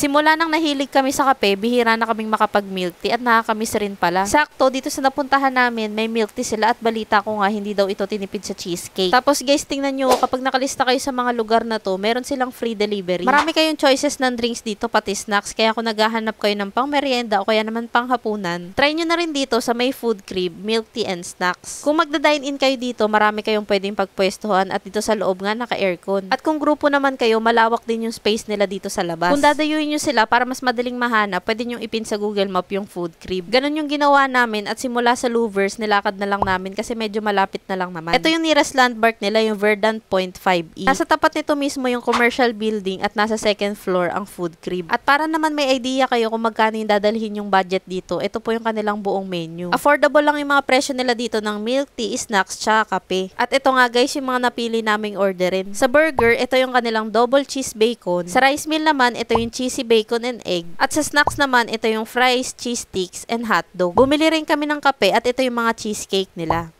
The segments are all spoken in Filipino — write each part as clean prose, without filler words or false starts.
Simula nang nahilig kami sa kape, bihira na kaming makapag-milk tea at nakakamiss rin pala. Sakto, dito sa napuntahan namin, may milk tea sila at balita ko nga hindi daw ito tinipid sa cheesecake. Tapos guys, tingnan nyo, kapag nakalista kayo sa mga lugar na to, meron silang free delivery. Marami kayong choices ng drinks dito, pati snacks, kaya kung naghahanap kayo ng pang merienda o kaya naman pang hapunan, try nyo na rin dito sa may food crib, milk tea and snacks. Kung magda-dine in kayo dito, marami kayong pwedeng pagpwestuhan at dito sa loob nga naka-aircon. At kung grupo naman kayo, malawak din yung space nila dito sa labas. Kung dadayuin nyo sila para mas madaling mahanap, pwede nyo ipin sa Google Map yung food crib. Ganon yung ginawa namin at simula sa Louvers, nilakad na lang namin kasi medyo malapit na lang naman. Ito yung nearest landmark nila, yung Verdant Point 5E. Nasa tapat nito mismo yung commercial building at nasa second floor ang food crib. At para naman may idea kayo kung magkano yung dadalhin yung budget dito, ito po yung kanilang buong menu. Affordable lang yung mga presyo nila dito ng milk tea, snacks, tsaka kape. At ito nga guys, yung mga napili naming orderin. Sa burger, ito yung kanilang double cheese bacon. Sa rice meal naman, ito yung cheesy bacon and egg. At sa snacks naman, ito yung fries, cheese sticks, and hotdog. Bumili rin kami ng kape at ito yung mga cheesecake nila.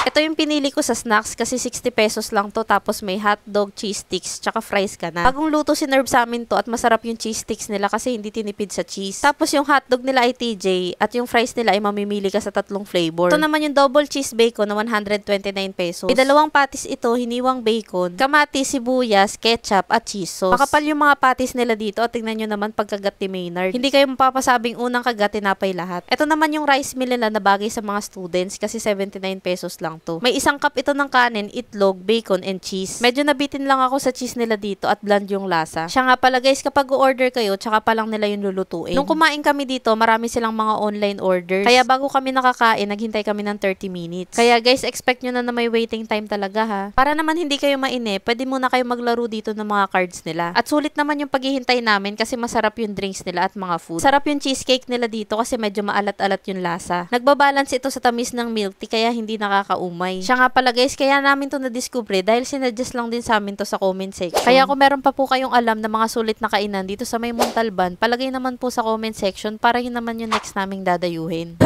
Ito yung pinili ko sa snacks kasi 60 pesos lang to, tapos may hotdog, cheese sticks, tsaka fries ka na. Bagong luto si Nerve sa amin to at masarap yung cheese sticks nila kasi hindi tinipid sa cheese. Tapos yung hotdog nila ay TJ at yung fries nila ay mamimili ka sa tatlong flavor. Ito naman yung double cheese bacon na 129 pesos. May dalawang patis ito, hiniwang bacon, kamatis, sibuyas, ketchup, at cheese sauce. Makapal yung mga patis nila dito at tingnan nyo naman pagkagat ni Maynard. Hindi kayo mapapasabing unang kagat, tinapay lahat. Ito naman yung rice meal nila na bagay sa mga students kasi 79 pesos lang to. May isang cup ito ng kanin, itlog, bacon, and cheese. Medyo nabitin lang ako sa cheese nila dito at bland yung lasa. Siya nga pala guys, kapag order kayo, tsaka pa lang nila yung lulutuin. Nung kumain kami dito, marami silang mga online orders. Kaya bago kami nakakain, naghintay kami ng 30 minutes. Kaya guys, expect nyo na may waiting time talaga ha. Para naman hindi kayo maine, pwede muna kayo maglaro dito ng mga cards nila. At sulit naman yung paghihintay namin kasi masarap yung drinks nila at mga food. Sarap yung cheesecake nila dito kasi medyo maalat-alat yung lasa. Nagbabalance ito sa tamis ng milk tea kaya hindi nakakaumay. Siya nga pala guys, kaya namin to na-discover dahil sinadjust lang din sa amin to sa comment section. Kaya kung meron pa po kayong alam na mga sulit na kainan dito sa may Montalban, palagay naman po sa comment section para yun naman yung next naming dadayuhin.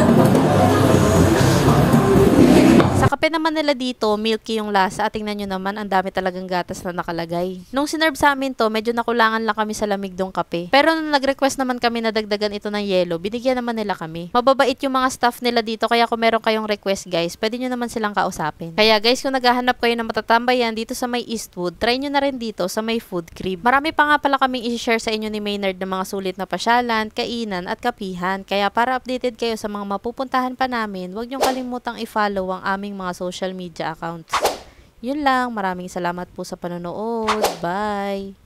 Sa kape naman nila dito, milky yung lasa at tingnan nyo naman, ang dami talagang gatas na nakalagay. Nung sinerve sa amin to, medyo nakulangan lang kami sa lamig dong kape. Pero nung nag-request naman kami na dagdagan ito ng yelo, binigyan naman nila kami. Mababait yung mga staff nila dito, kaya kung meron kayong request guys, pwede nyo naman silang kausapin. Kaya guys, kung naghahanap kayo ng matatambayan dito sa may Eastwood, try nyo na rin dito sa may food crib. Marami pa nga pala kaming i-share sa inyo ni Maynard ng mga sulit na pasyalan, kainan at kapihan. Kaya para updated kayo sa mga mapupuntahan pa namin, huwag nyo kalimutang i-follow ang aming mga social media accounts. Yun lang, maraming salamat po sa panonood. Bye!